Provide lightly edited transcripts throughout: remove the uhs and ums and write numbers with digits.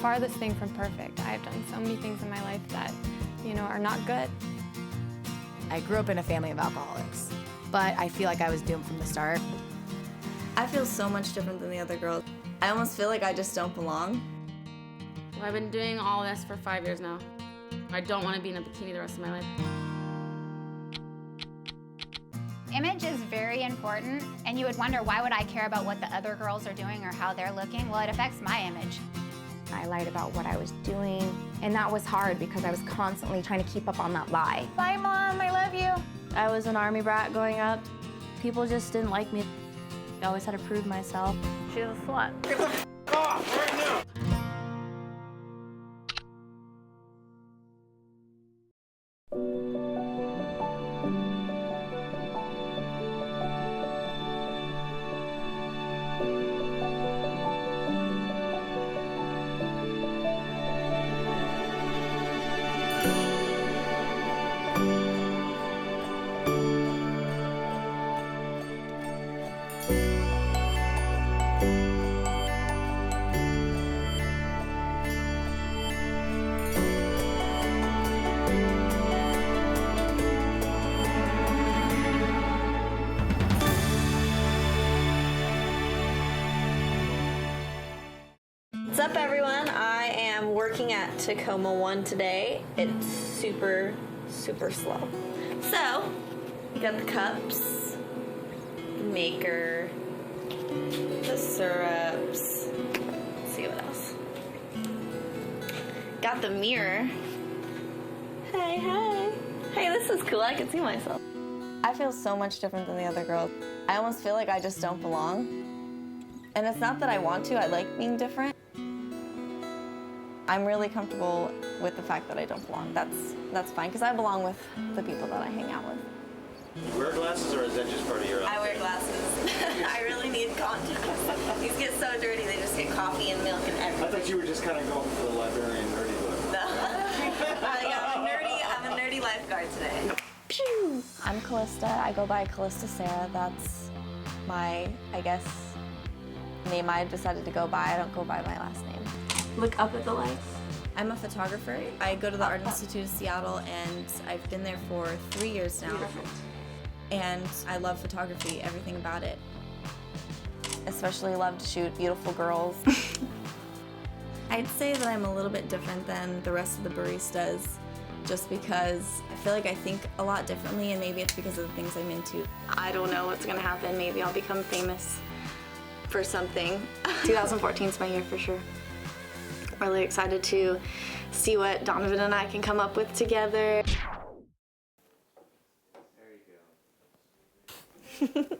farthest thing from perfect. I've done so many things in my life that, are not good. I grew up in a family of alcoholics, but I feel like I was doomed from the start. I feel so much different than the other girls. I almost feel like I just don't belong. Well, I've been doing all this for 5 years now. I don't want to be in a bikini the rest of my life. Image is very important, and you would wonder, why would I care about what the other girls are doing or how they're looking? Well, it affects my image. I lied about what I was doing, and that was hard because I was constantly trying to keep up on that lie. Bye, Mom, I love you. I was an army brat growing up. People just didn't like me. I always had to prove myself. She's a slut. Get the off right now! What's up, everyone? I am working at Tacoma 1 today. It's super, super slow. So, we got the cups, the maker, the syrups. Let's see what else. Got the mirror. Hey, hey. Hey, this is cool. I can see myself. I feel so much different than the other girls. I almost feel like I just don't belong. And it's not that I want to. I like being different. I'm really comfortable with the fact that I don't belong. That's fine, because I belong with the people that I hang out with. You wear glasses, or is that just part of your outfit? I wear glasses. I really need contacts. These get so dirty, they just get coffee and milk and everything. I thought you were just kind of going for the librarian nerdy look. No. I'm a nerdy lifeguard today. Pew! I'm Callista. I go by Callista Sarah. That's my, I guess, name I decided to go by. I don't go by my last name. Look up at the lights. I'm a photographer. I go to the Art Institute of Seattle, and I've been there for 3 years now. And I love photography, everything about it. Especially love to shoot beautiful girls. I'd say that I'm a little bit different than the rest of the baristas, just because I feel like I think a lot differently, and maybe it's because of the things I'm into. I don't know what's gonna happen. Maybe I'll become famous for something. 2014 is my year for sure. Really excited to see what Donovan and I can come up with together. There you go.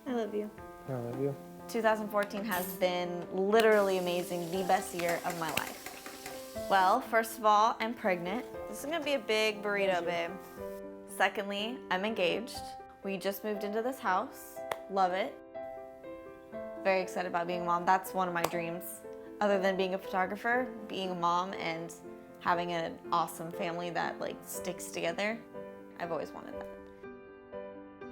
I love you. I love you. 2014 has been literally amazing, the best year of my life. Well, first of all, I'm pregnant. This is gonna be a big burrito, babe. Secondly, I'm engaged. We just moved into this house. Love it. Very excited about being a mom. That's one of my dreams. Other than being a photographer, being a mom and having an awesome family that sticks together. I've always wanted that.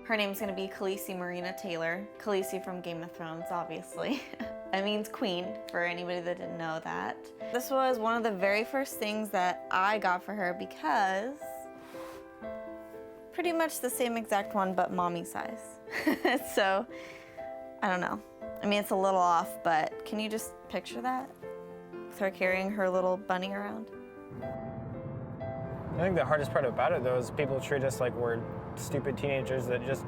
Her name's gonna be Khaleesi Marina Taylor. Khaleesi from Game of Thrones, obviously. That means queen, for anybody that didn't know that. This was one of the very first things that I got for her because pretty much the same exact one, but mommy size. So, I don't know. I mean, it's a little off, but can you just picture that? With her carrying her little bunny around? I think the hardest part about it, though, is people treat us like we're stupid teenagers that just,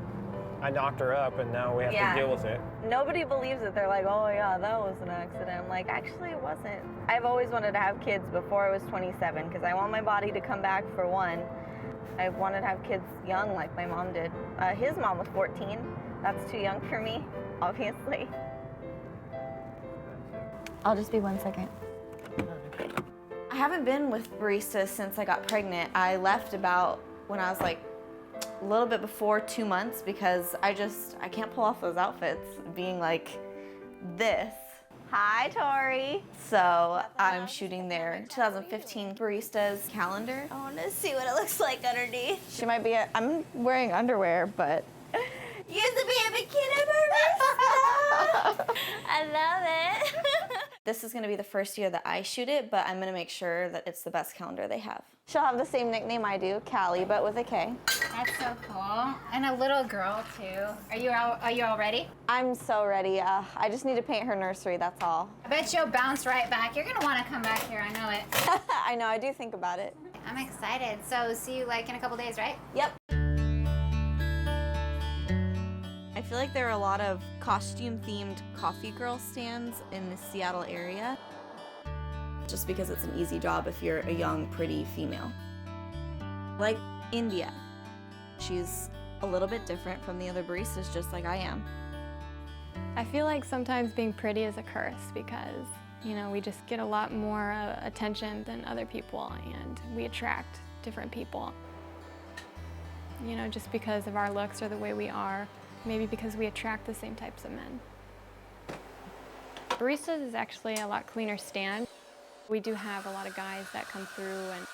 I knocked her up and now we have to deal with it. Nobody believes it. They're like, oh yeah, that was an accident. I'm like, actually it wasn't. I've always wanted to have kids before I was 27 because I want my body to come back for one. I wanted to have kids young like my mom did. His mom was 14. That's too young for me, obviously. I'll just be 1 second. I haven't been with baristas since I got pregnant. I left about when I was a little bit before 2 months because I can't pull off those outfits being like this. Hi, Tori. So I'm shooting their 2015 baristas calendar. I want to see what it looks like underneath. She might be, I'm wearing underwear, but. You used to be a bikini barista. I love it. This is gonna be the first year that I shoot it, but I'm gonna make sure that it's the best calendar they have. She'll have the same nickname I do, Callie, but with a K. That's so cool. And a little girl too. Are you all ready? I'm so ready. I just need to paint her nursery, that's all. I bet you'll bounce right back. You're gonna want to come back here, I know it. I know, I do think about it. I'm excited. So see you like in a couple days, right? Yep. I feel like there are a lot of costume-themed coffee girl stands in the Seattle area, just because it's an easy job if you're a young, pretty female. Like India. She's a little bit different from the other baristas, just like I am. I feel like sometimes being pretty is a curse because, you know, we just get a lot more attention than other people and we attract different people. You know, just because of our looks or the way we are, maybe because we attract the same types of men. Baristas is actually a lot cleaner stand. We do have a lot of guys that come through and,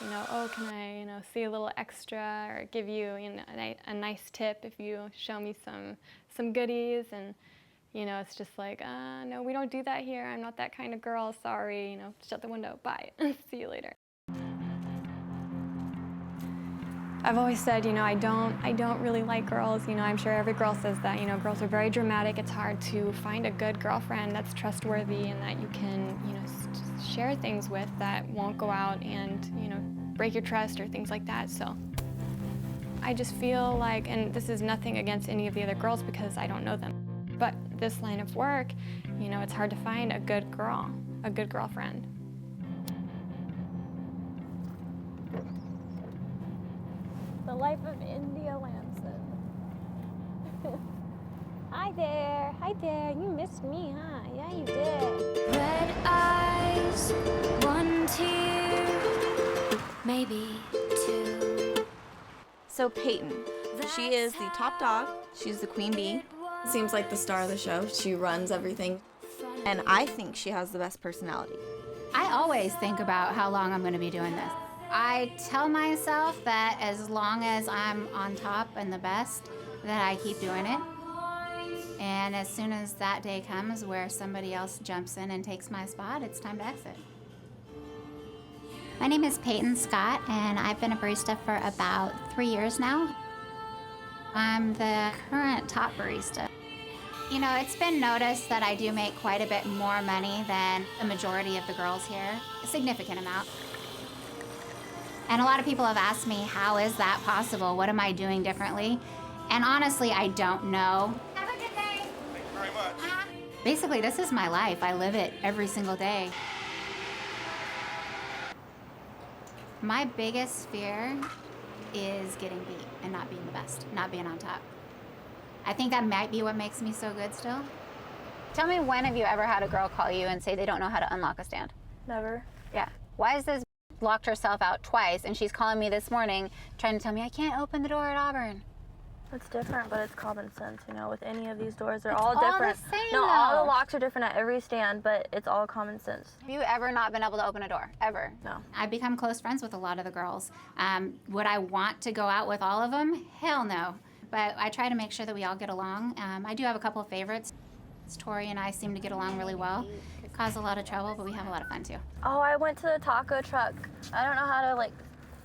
you know, oh, can I, you know, see a little extra or give you, you know, a nice tip if you show me some goodies, and, you know, it's just like, no, we don't do that here. I'm not that kind of girl. Sorry, you know, shut the window. Bye. See you later. I've always said, you know, I don't really like girls. You know, I'm sure every girl says that. You know, girls are very dramatic. It's hard to find a good girlfriend that's trustworthy and that you can, you know, share things with that won't go out and, you know, break your trust or things like that. So I just feel like, and this is nothing against any of the other girls because I don't know them, but this line of work, you know, it's hard to find a good girl, a good girlfriend. The life of India Lamson. Hi there. Hi there. You missed me, huh? Yeah, you did. Red eyes, one tear, maybe two. So Peyton, she is the top dog. She's the queen bee. Seems like the star of the show. She runs everything. And I think she has the best personality. I always think about how long I'm going to be doing this. I tell myself that as long as I'm on top and the best, that I keep doing it. And as soon as that day comes where somebody else jumps in and takes my spot, it's time to exit. My name is Peyton Scott, and I've been a barista for about 3 years now. I'm the current top barista. You know, it's been noticed that I do make quite a bit more money than the majority of the girls here, a significant amount. And a lot of people have asked me, how is that possible? What am I doing differently? And honestly, I don't know. Have a good day. Thank you very much. Basically, this is my life. I live it every single day. My biggest fear is getting beat and not being the best, not being on top. I think that might be what makes me so good still. Tell me, when have you ever had a girl call you and say they don't know how to unlock a stand? Never. Yeah. Why is this locked herself out twice, and she's calling me this morning trying to tell me I can't open the door at Auburn? It's different, but it's common sense, you know, with any of these doors. They're It's all different. the same, No, all though. the locks are different at every stand, but it's all common sense. Have you ever not been able to open a door? Ever? No. I've become close friends with a lot of the girls. Would I want to go out with all of them? Hell no. But I try to make sure that we all get along. I do have a couple of favorites. Tori and I seem to get along really well. Cause a lot of trouble, but we have a lot of fun too. Oh, I went to the taco truck. I don't know how to, like,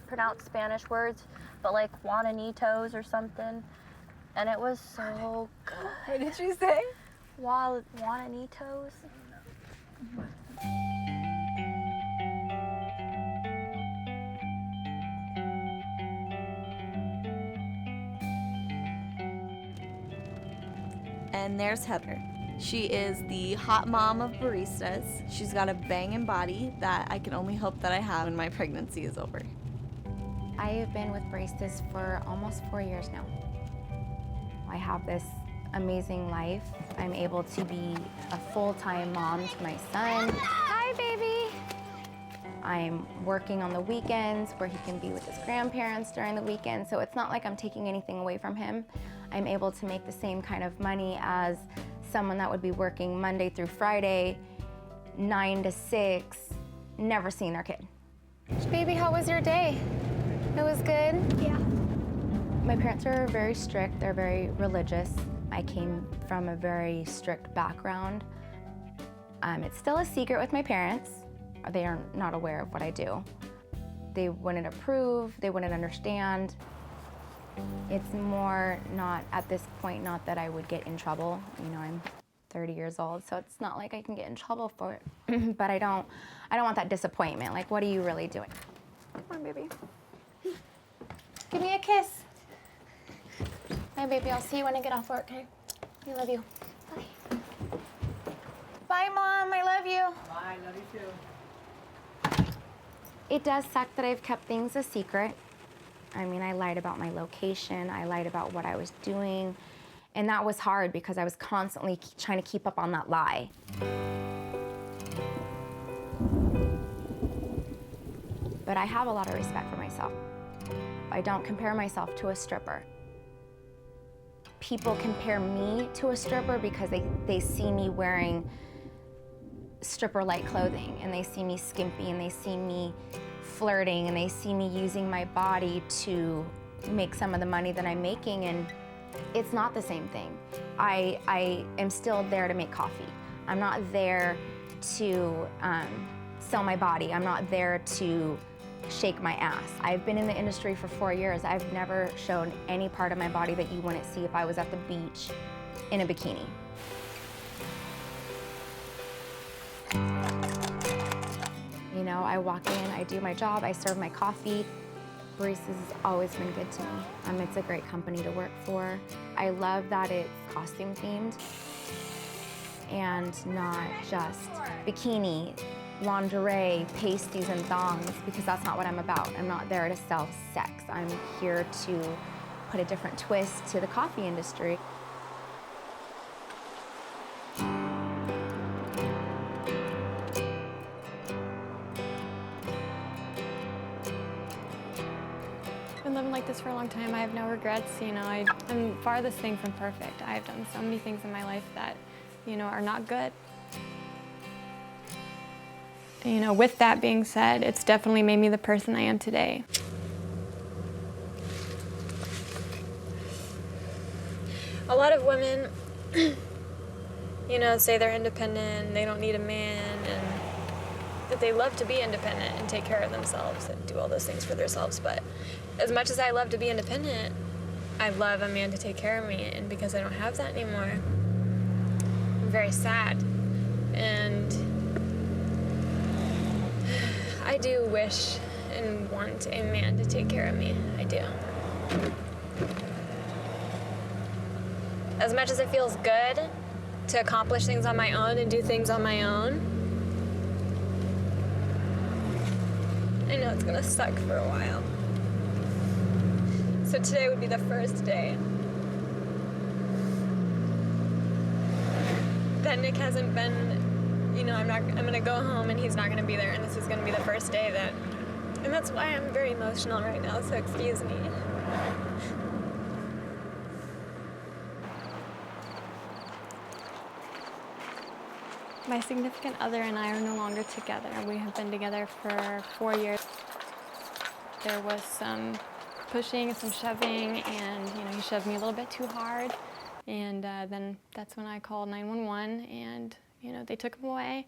pronounce Spanish words, but, like, Juananitos or something. And it was so good. What did you say? Juananitos. And there's Heather. She is the hot mom of baristas. She's got a banging body that I can only hope that I have when my pregnancy is over. I have been with baristas for almost 4 years now. I have this amazing life. I'm able to be a full-time mom to my son. Hi, baby. I'm working on the weekends where he can be with his grandparents during the weekend, so it's not like I'm taking anything away from him. I'm able to make the same kind of money as someone that would be working Monday through Friday, 9 to 6, never seeing their kid. Baby, how was your day? It was good? Yeah. My parents are very strict. They're very religious. I came from a very strict background. It's still a secret with my parents. They are not aware of what I do. They wouldn't approve, they wouldn't understand. It's more not, at this point, not that I would get in trouble. You know, I'm 30 years old, so it's not like I can get in trouble for it. But I don't want that disappointment. Like, what are you really doing? Come on, baby. Give me a kiss. Bye, baby. I'll see you when I get off work, okay? I love you. Bye. Bye, Mom. I love you. Bye. Love you too. It does suck that I've kept things a secret. I mean, I lied about my location. I lied about what I was doing. And that was hard because I was constantly trying to keep up on that lie. But I have a lot of respect for myself. I don't compare myself to a stripper. People compare me to a stripper because they see me wearing stripper-like clothing, and they see me skimpy, and they see me flirting, and they see me using my body to make some of the money that I'm making, and it's not the same thing. I am still there to make coffee. I'm not there to sell my body. I'm not there to shake my ass. I've been in the industry for 4 years. I've never shown any part of my body that you wouldn't see if I was at the beach in a bikini. You know, I walk in, I do my job, I serve my coffee. Barista's has always been good to me. It's a great company to work for. I love that it's costume themed and not just bikini, lingerie, pasties, and thongs, because that's not what I'm about. I'm not there to sell sex. I'm here to put a different twist to the coffee industry. I've been living like this for a long time. I have no regrets. You know, I'm farthest thing from perfect. I've done so many things in my life that, you know, are not good. You know, with that being said, it's definitely made me the person I am today. A lot of women, you know, say they're independent, they don't need a man, and that they love to be independent and take care of themselves and do all those things for themselves. But as much as I love to be independent, I love a man to take care of me, and because I don't have that anymore, I'm very sad. And I do wish and want a man to take care of me. I do. As much as it feels good to accomplish things on my own and do things on my own, I know it's gonna suck for a while. So today would be the first day that Nick hasn't been, you know, I'm gonna go home and he's not gonna be there, and this is gonna be the first day that, and that's why I'm very emotional right now, so excuse me. My significant other and I are no longer together. We have been together for 4 years. There was some pushing, some shoving, and you know, he shoved me a little bit too hard. And then that's when I called 911, and you know, they took him away.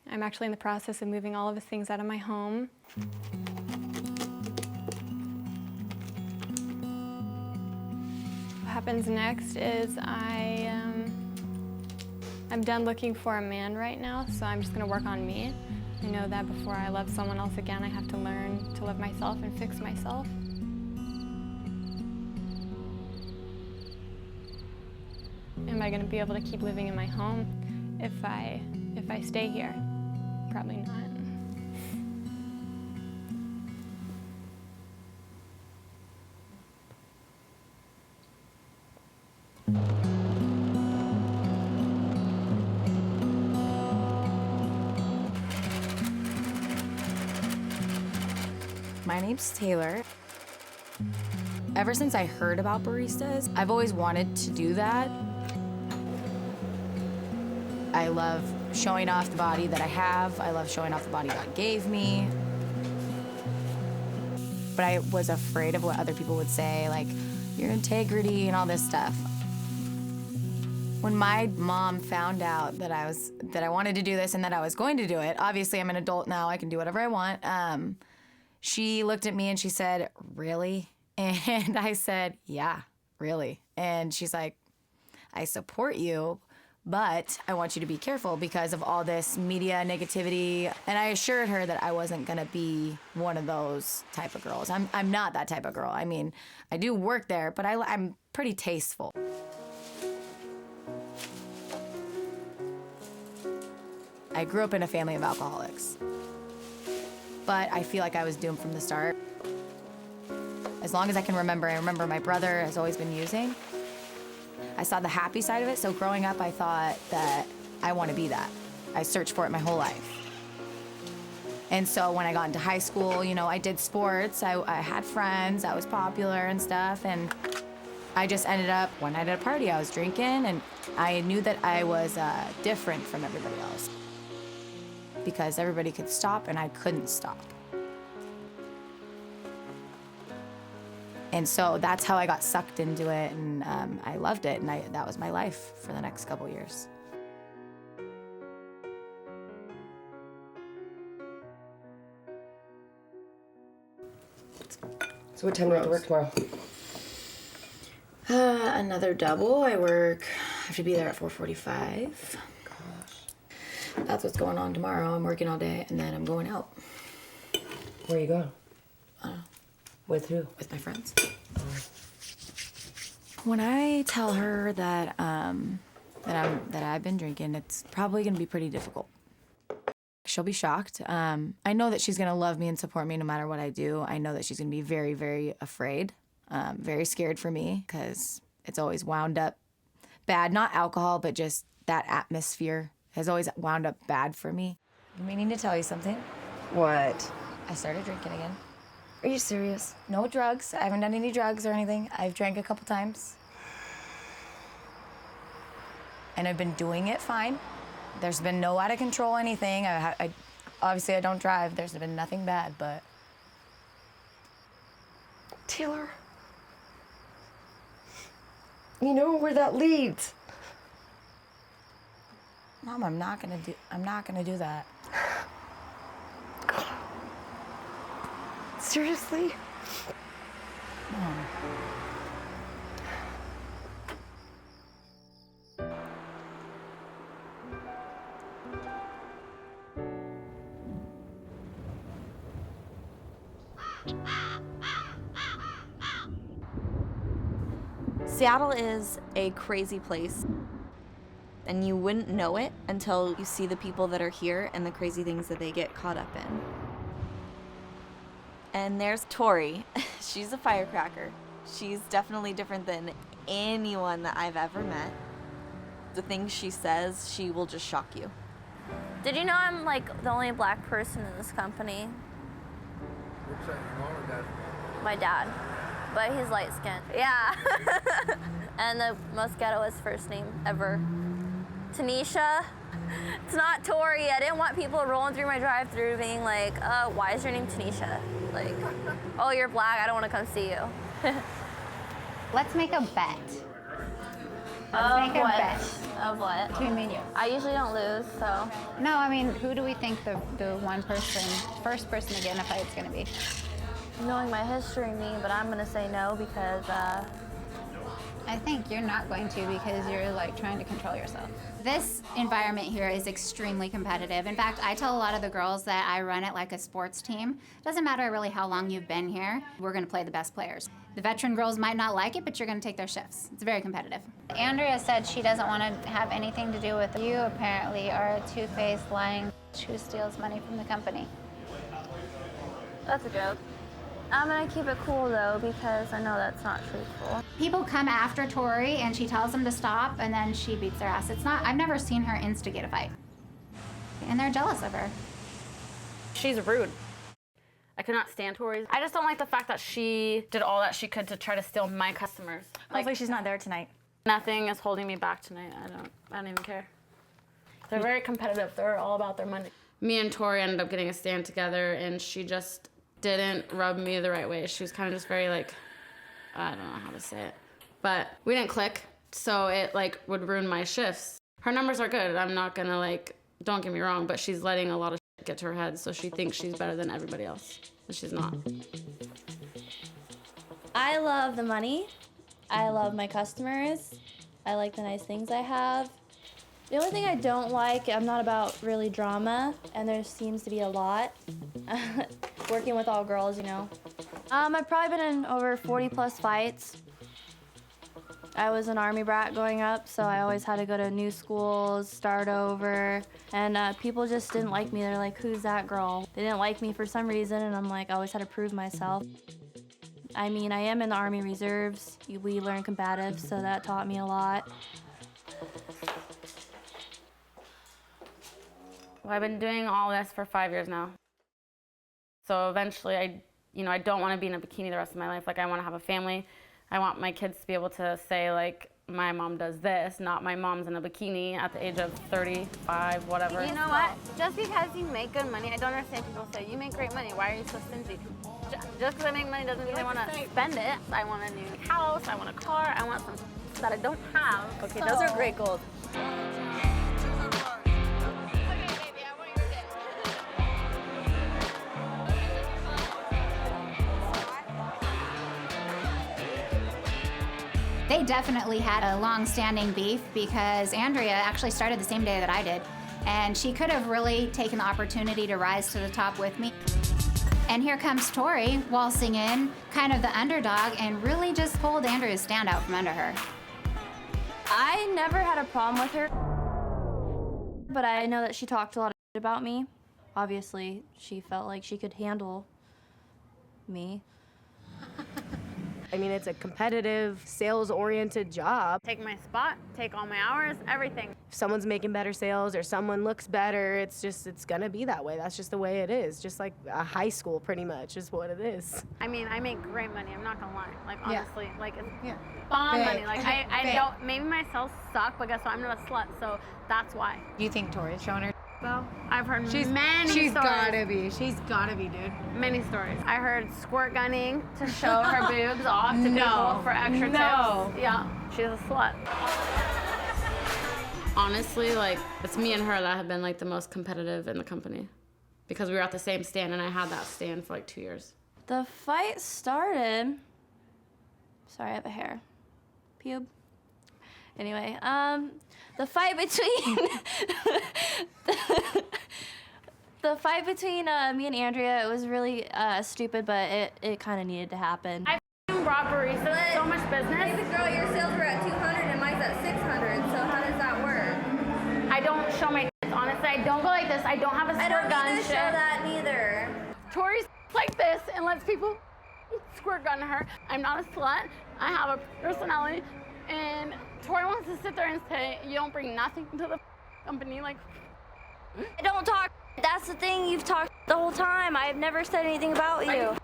I'm actually in the process of moving all of his things out of my home. What happens next is I'm done looking for a man right now, so I'm just gonna work on me. I know that before I love someone else again, I have to learn to love myself and fix myself. Am I gonna be able to keep living in my home if I stay here? Probably not. My name's Taylor. Ever since I heard about baristas, I've always wanted to do that. I love showing off the body that I have. I love showing off the body God gave me. But I was afraid of what other people would say, like your integrity and all this stuff. When my mom found out that I wanted to do this and that I was going to do it, obviously I'm an adult now, I can do whatever I want. She looked at me and she said, "Really?" And I said, "Yeah, really." And she's like, "I support you, but I want you to be careful because of all this media negativity." And I assured her that I wasn't gonna be one of those type of girls. I'm not that type of girl. I mean, I do work there, but I'm pretty tasteful. I grew up in a family of alcoholics, but I feel like I was doomed from the start. As long as I can remember, I remember my brother has always been using. I saw the happy side of it, so growing up, I thought that I want to be that. I searched for it my whole life. And so when I got into high school, you know, I did sports, I had friends, I was popular and stuff, and I just ended up, one night at a party, I was drinking, and I knew that I was different from everybody else. Because everybody could stop and I couldn't stop. And so that's how I got sucked into it, and I loved it, and that was my life for the next couple years. So what time do you have to work tomorrow? Another double. I have to be there at 4:45. That's what's going on tomorrow. I'm working all day, and then I'm going out. Where are you going? With who? With my friends. When I tell her that that I've been drinking, it's probably gonna be pretty difficult. She'll be shocked. I know that she's gonna love me and support me no matter what I do. I know that she's gonna be very, very afraid, very scared for me, because it's always wound up bad. Not alcohol, but just that atmosphere has always wound up bad for me. I'm meaning to tell you something. What? I started drinking again. Are you serious? No drugs. I haven't done any drugs or anything. I've drank a couple times. And I've been doing it fine. There's been no out of control anything. Obviously I don't drive. There's been nothing bad, but... Taylor, you know where that leads. Mom, I'm not gonna do that. Seriously? Mom. Seattle is a crazy place, and you wouldn't know it until you see the people that are here and the crazy things that they get caught up in. And there's Tori. She's a firecracker. She's definitely different than anyone that I've ever met. The things she says, she will just shock you. Did you know I'm like the only black person in this company? What's that, your mom or dad? My dad. But he's light skinned. Yeah. And the most ghettoest first name ever. Tanisha. It's not Tori. I didn't want people rolling through my drive-thru being like, why is your name Tanisha? Like, oh, you're black, I don't want to come see you. Let's make a bet. Of make a what? bet. Of what? Between me and you. I usually don't lose, so. No, I mean, who do we think the first person to get in a fight is going to be? Knowing my history, me, but I'm gonna say no because, I think you're not going to because you're like trying to control yourself. This environment here is extremely competitive. In fact, I tell a lot of the girls that I run it like a sports team. It doesn't matter really how long you've been here, we're gonna play the best players. The veteran girls might not like it, but you're gonna take their shifts. It's very competitive. Andrea said she doesn't want to have anything to do with you. Apparently are a two-faced lying who steals money from the company. that's a joke. I'm gonna keep it cool though because I know that's not truthful. People come after Tori and she tells them to stop and then she beats their ass. I've never seen her instigate a fight. And they're jealous of her. She's rude. I could not stand Tori. I just don't like the fact that she did all that she could to try to steal my customers. Hopefully she's not there tonight. Nothing is holding me back tonight. I don't even care. They're very competitive. They're all about their money. Me and Tori ended up getting a stand together, and she just didn't rub me the right way. She was kind of just very like, I don't know how to say it. But we didn't click. So it like would ruin my shifts. Her numbers are good. I'm not gonna like, don't get me wrong, but she's letting a lot of shit get to her head, so she thinks she's better than everybody else, but she's not. I love the money. I love my customers. I like the nice things I have. The only thing I don't like, I'm not about really drama, and there seems to be a lot. Working with all girls, you know. I've probably been in over 40 plus fights. I was an Army brat growing up, so I always had to go to new schools, start over, and people just didn't like me. They're like, who's that girl? They didn't like me for some reason, and I'm like, I always had to prove myself. I mean, I am in the Army Reserves. We learn combative, so that taught me a lot. Well, I've been doing all this for 5 years now. So eventually I don't want to be in a bikini the rest of my life. Like, I want to have a family. I want my kids to be able to say, like, my mom does this, not my mom's in a bikini at the age of 35, whatever. You know what? Just because you make good money, I don't understand people say, you make great money, why are you so stingy? Just because I make money doesn't mean I want to spend it. I want a new house, I want a car, I want something that I don't have. Okay, those are great goals. They definitely had a long-standing beef because Andrea actually started the same day that I did. And she could have really taken the opportunity to rise to the top with me. And here comes Tori waltzing in, kind of the underdog, and really just pulled Andrea's stand out from under her. I never had a problem with her, but I know that she talked a lot of shit about me. Obviously, she felt like she could handle me. I mean, it's a competitive, sales-oriented job. Take my spot, take all my hours, everything. If someone's making better sales or someone looks better, it's gonna be that way. That's just the way it is. Just like a high school, pretty much, is what it is. I mean, I make great money, I'm not gonna lie. Like, honestly, like, it's Yeah. bomb Big. money. Like, I Big. don't, maybe my sales suck, but guess what? I'm not a slut, so that's why. Do you think Tori's showing her though? I've heard She's many stories. gotta be. She's gotta be, dude. Many stories. I heard squirt gunning to show her boobs off to people for extra tips. Yeah, she's a slut. Honestly, like, it's me and her that have been like the most competitive in the company because we were at the same stand and I had that stand for like 2 years. The fight started. Sorry, I have a hair. Pube. Anyway, the fight between the fight between me and Andrea, it was really stupid, but it kind of needed to happen. I brought baristas so much business. Baby girl, your sales were at 200 and mine's at 600, so how does that work? I don't show my tits, honestly. I don't go like this. I don't have a squirt gun. I don't need to show that neither. Tori's like this and lets people squirt gun her. I'm not a slut. I have a personality, and Tori wants to sit there and say, you don't bring nothing to the company. Like, I don't talk. That's the thing. You've talked the whole time. I've never said anything about you.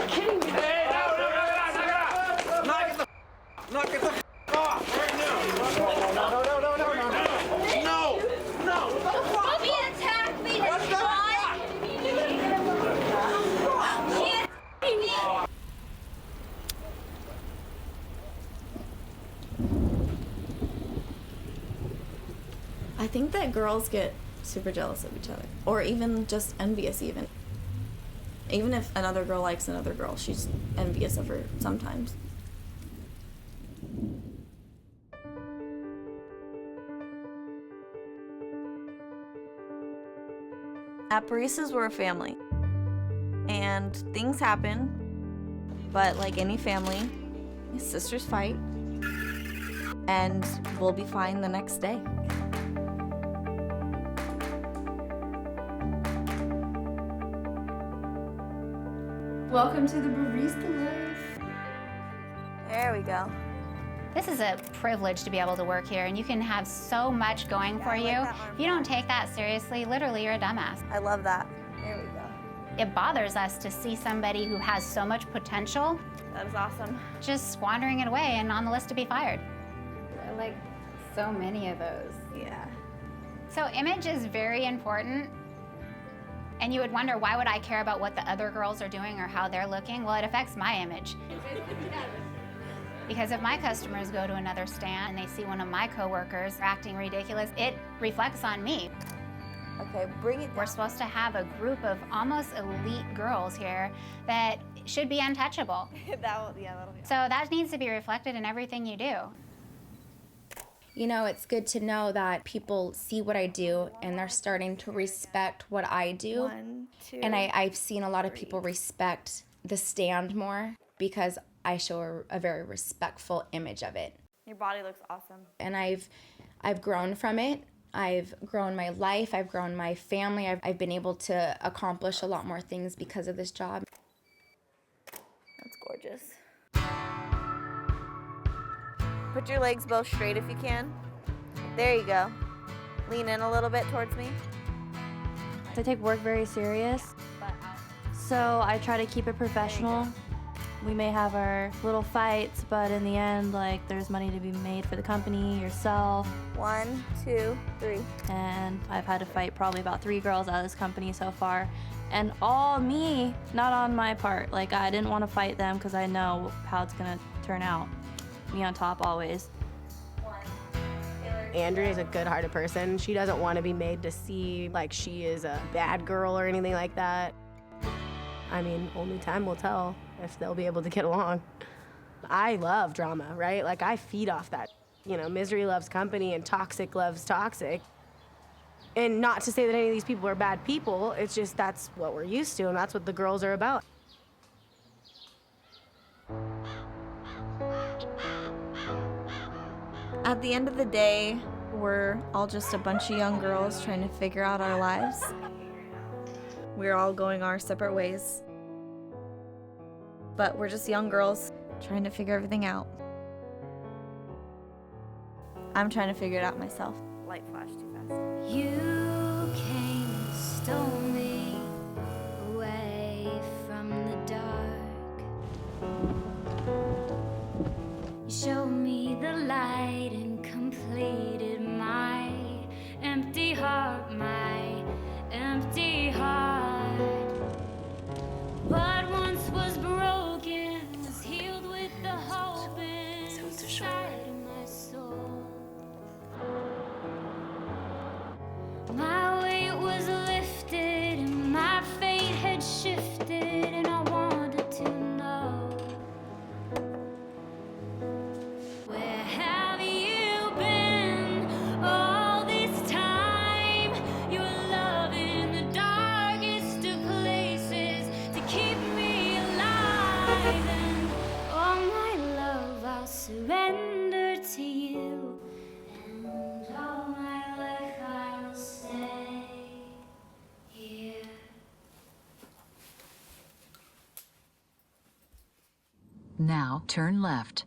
kidding me. Hey, no! Knock it the off right now! No! He attacked me! What's that? I think that girls get super jealous of each other, or even just envious even. Even if another girl likes another girl, she's envious of her sometimes. At Baristas, we're a family. And things happen, but like any family, sisters fight, and we'll be fine the next day. Welcome to the barista life. There we go. This is a privilege to be able to work here, and you can have so much going for you. If you don't take that seriously, literally, you're a dumbass. I love that. There we go. It bothers us to see somebody who has so much potential That is awesome. just squandering it away and on the list to be fired. There are like so many of those. Yeah. So image is very important. And you would wonder, why would I care about what the other girls are doing or how they're looking? Well, it affects my image. Because if my customers go to another stand and they see one of my coworkers acting ridiculous, it reflects on me. Okay, bring it down. We're supposed to have a group of almost elite girls here that should be untouchable. That'll be awesome. So that needs to be reflected in everything you do. You know, it's good to know that people see what I do and they're starting to respect what I do. 1, 2. And I've seen a lot of people respect the stand more because I show a very respectful image of it. Your body looks awesome. And I've grown from it. I've grown my life. I've grown my family. I've been able to accomplish a lot more things because of this job. That's gorgeous. Put your legs both straight if you can. There you go. Lean in a little bit towards me. I take work very serious, so I try to keep it professional. We may have our little fights, but in the end, like, there's money to be made for the company, yourself. 1, 2, 3. And I've had to fight probably about 3 girls out of this company so far. And all me, not on my part. Like, I didn't want to fight them because I know how it's gonna turn out. Me on top always. Andrea is a good-hearted person. She doesn't want to be made to see like she is a bad girl or anything like that. I mean, only time will tell if they'll be able to get along. I love drama, right? Like, I feed off that. You know, misery loves company and toxic loves toxic. And not to say that any of these people are bad people, it's just that's what we're used to and that's what the girls are about. At the end of the day, we're all just a bunch of young girls trying to figure out our lives. We're all going our separate ways. But we're just young girls trying to figure everything out. I'm trying to figure it out myself. Light flashed too fast. You came and stole me away from the dark. You showed me the light and completed my empty heart, my empty heart. What once was broken was healed with the hope inside of my soul. My weight was lifted and my fate had shifted, and I wanted to know, where have you been all this time? Your love in the darkest of places to keep me alive, and all my love I'll surrender to you, and all my life I'll stay here. Now turn left.